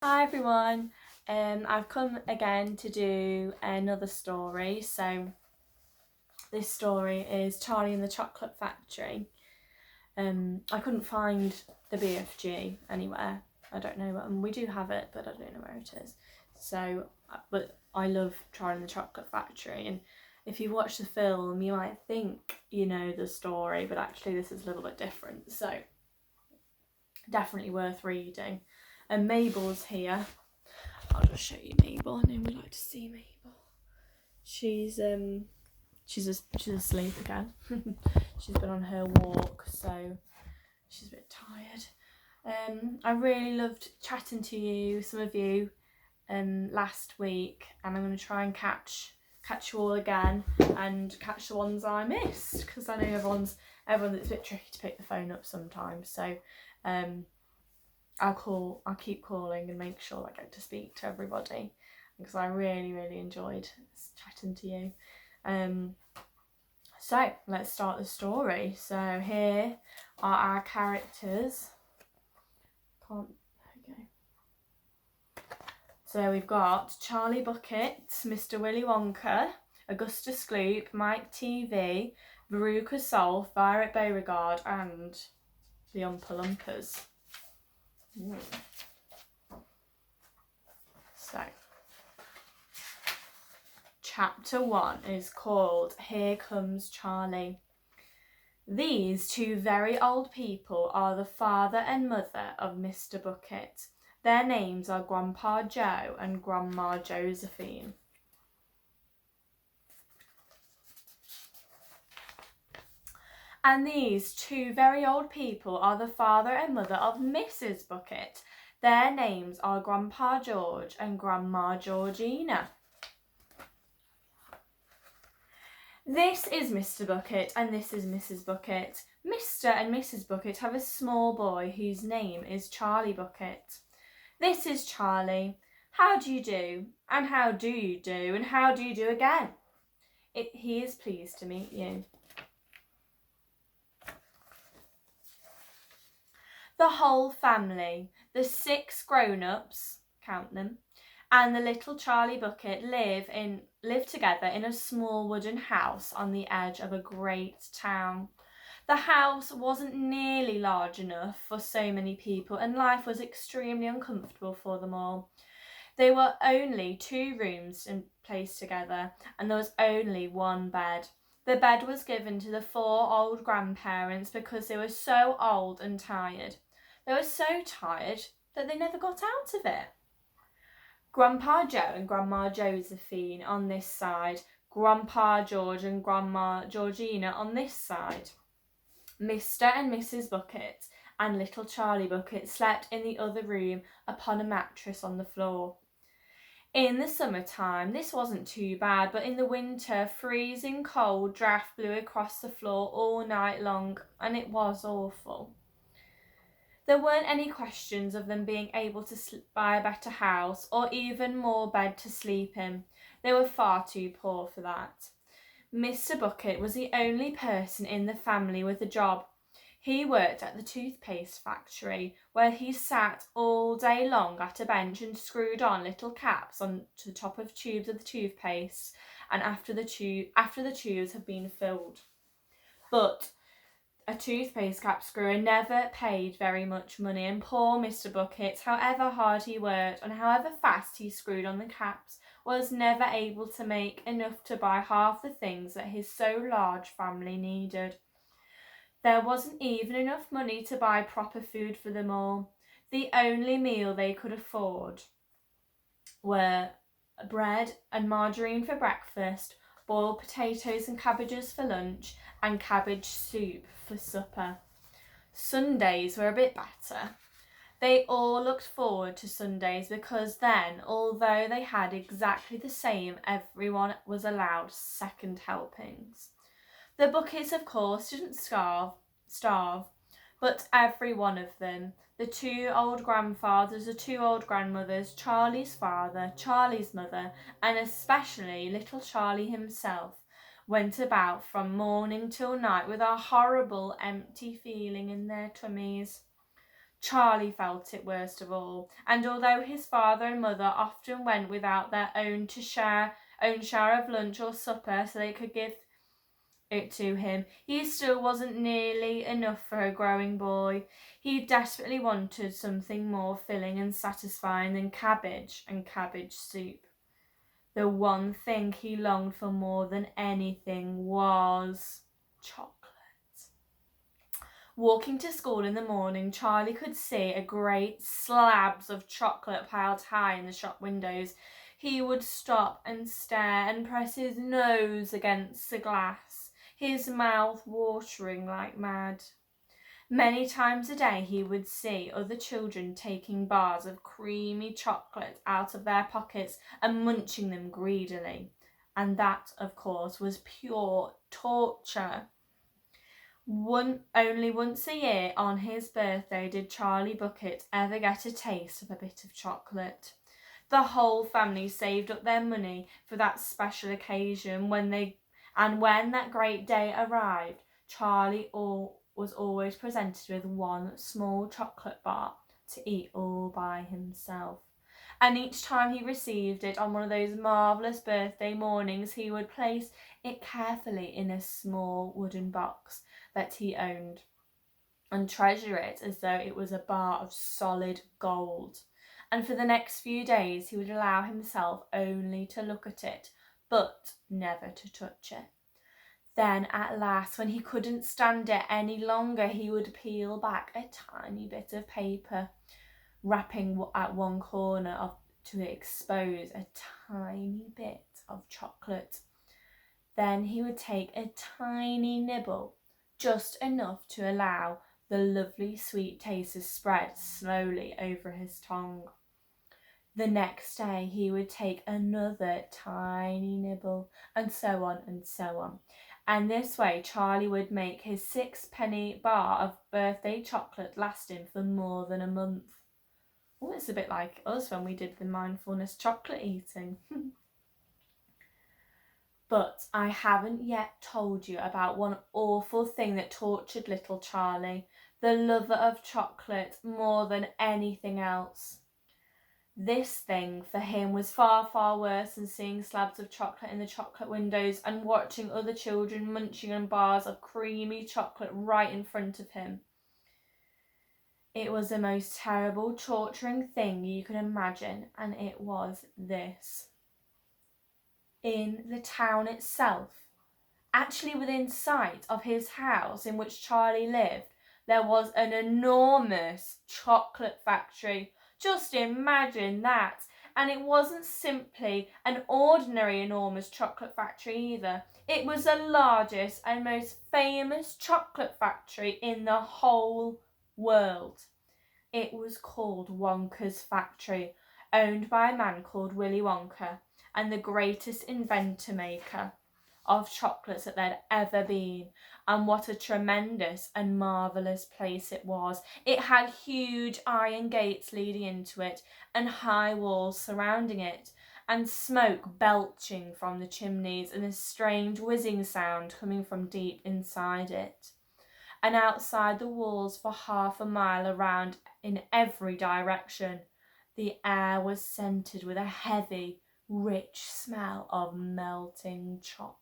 Hi everyone, I've come again to do another story. So this story is Charlie and the Chocolate Factory. I couldn't find the BFG anywhere. I don't know, we do have it, but I don't know where it is. So, but I love Charlie and the Chocolate Factory, and if you watch the film, you might think you know the story, but actually this is a little bit different. So, definitely worth reading. And Mabel's here. I'll just show you Mabel. I know we like to see Mabel. She's asleep again. She's been on her walk, so she's a bit tired. I really loved chatting to you, some of you, last week, and I'm going to try and catch you all again and catch the ones I missed, because I know everyone's it's a bit tricky to pick the phone up sometimes. So I'll keep calling and make sure I get to speak to everybody, because I really enjoyed chatting to you. So let's start the story. So here are our characters. So we've got Charlie Bucket, Mr Willy Wonka, Augustus Gloop, Mike TV, Veruca Salt, Violet Beauregard, and the Oompa Loompas. So, chapter 1 is called Here Comes Charlie. These two very old people are the father and mother of Mr Bucket. Their names are Grandpa Joe and Grandma Josephine. And these two very old people are the father and mother of Mrs Bucket. Their names are Grandpa George and Grandma Georgina. This is Mr Bucket and this is Mrs Bucket. Mr and Mrs Bucket have a small boy whose name is Charlie Bucket. This is Charlie. How do you do? And how do you do? And how do you do again? He is pleased to meet you. The whole family, the 6 grown-ups, count them, and the little Charlie Bucket live together in a small wooden house on the edge of a great town. The house wasn't nearly large enough for so many people, and life was extremely uncomfortable for them all. There were only 2 rooms placed together, and there was only 1 bed. The bed was given to the 4 old grandparents because they were so old and tired. They were so tired that they never got out of it. Grandpa Joe and Grandma Josephine on this side, Grandpa George and Grandma Georgina on this side. Mr and Mrs Bucket and little Charlie Bucket slept in the other room upon a mattress on the floor. In the summertime, this wasn't too bad, but in the winter, freezing cold draft blew across the floor all night long, and it was awful. There weren't any questions of them being able to buy a better house or even more bed to sleep in. They were far too poor for that. Mr Bucket was the only person in the family with a job. He worked at the toothpaste factory, where he sat all day long at a bench and screwed on little caps onto the top of tubes of the toothpaste, and after the tubes have been filled. But a toothpaste cap screwer never paid very much money, and poor Mr Bucket, however hard he worked and however fast he screwed on the caps, was never able to make enough to buy half the things that his so large family needed. There wasn't even enough money to buy proper food for them all. The only meal they could afford were bread and margarine for breakfast, boiled potatoes and cabbages for lunch, and cabbage soup for supper. Sundays were a bit better. They all looked forward to Sundays because then, although they had exactly the same, everyone was allowed second helpings. The Buckets, of course, didn't starve, but every one of them, the 2 old grandfathers, the 2 old grandmothers, Charlie's father, Charlie's mother, and especially little Charlie himself, went about from morning till night with a horrible empty feeling in their tummies. Charlie felt it worst of all, and although his father and mother often went without their own share of lunch or supper so they could give it to him, he still wasn't nearly enough for a growing boy. He desperately wanted something more filling and satisfying than cabbage and cabbage soup. The one thing he longed for more than anything was chocolate. Walking to school in the morning, Charlie could see a great slabs of chocolate piled high in the shop windows. He would stop and stare and press his nose against the glass, his mouth watering like mad. Many times a day he would see other children taking bars of creamy chocolate out of their pockets and munching them greedily. And that, of course, was pure torture. Only once a year on his birthday did Charlie Bucket ever get a taste of a bit of chocolate. The whole family saved up their money for that special occasion when that great day arrived, Charlie was always presented with one small chocolate bar to eat all by himself. And each time he received it on one of those marvellous birthday mornings, he would place it carefully in a small wooden box that he owned and treasure it as though it was a bar of solid gold. And for the next few days he would allow himself only to look at it, but never to touch it. Then at last, when he couldn't stand it any longer, he would peel back a tiny bit of paper, wrapping at one corner to expose a tiny bit of chocolate. Then he would take a tiny nibble, just enough to allow the lovely sweet taste to spread slowly over his tongue. The next day he would take another tiny nibble, and so on and so on. And this way Charlie would make his 6-penny bar of birthday chocolate last him for more than a month. Oh, it's a bit like us when we did the mindfulness chocolate eating. But I haven't yet told you about one awful thing that tortured little Charlie, the lover of chocolate more than anything else. This thing for him was far, far worse than seeing slabs of chocolate in the chocolate windows and watching other children munching on bars of creamy chocolate right in front of him. It was the most terrible, torturing thing you could imagine, and it was this. In the town itself, actually within sight of his house in which Charlie lived, there was an enormous chocolate factory. Just imagine that. And it wasn't simply an ordinary enormous chocolate factory either. It was the largest and most famous chocolate factory in the whole world. It was called Wonka's Factory, owned by a man called Willy Wonka, and the greatest inventor-maker of chocolates that there'd ever been. And what a tremendous and marvellous place it was. It had huge iron gates leading into it and high walls surrounding it, and smoke belching from the chimneys and a strange whizzing sound coming from deep inside it. And outside the walls for half a mile around in every direction, the air was scented with a heavy, rich smell of melting chocolate.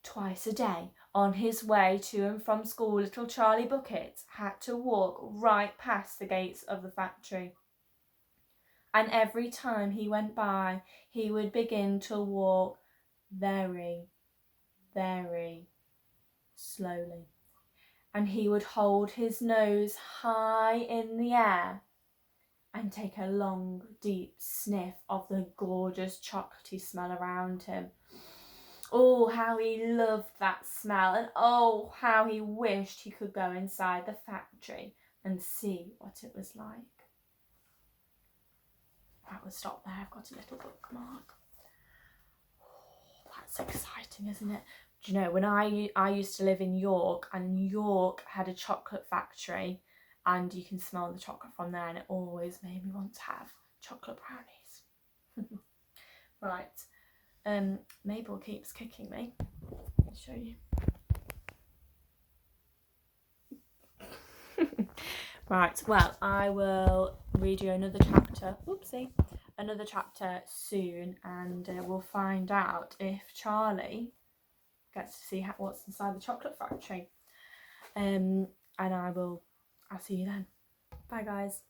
Twice a day, on his way to and from school, little Charlie Bucket had to walk right past the gates of the factory. And every time he went by, he would begin to walk very, very slowly. And he would hold his nose high in the air and take a long, deep sniff of the gorgeous chocolatey smell around him. Oh, how he loved that smell, and oh, how he wished he could go inside the factory and see what it was like. Right, we'll stop there. I've got a little bookmark. Oh, that's exciting, isn't it? Do you know, when I used to live in York, and York had a chocolate factory, and you can smell the chocolate from there, and it always made me want to have chocolate brownies. Right. Mabel keeps kicking me. I'll show you. Right, well, I will read you another chapter. Oopsie. Another chapter soon, and we'll find out if Charlie gets to see what's inside the chocolate factory. And I'll see you then. Bye, guys.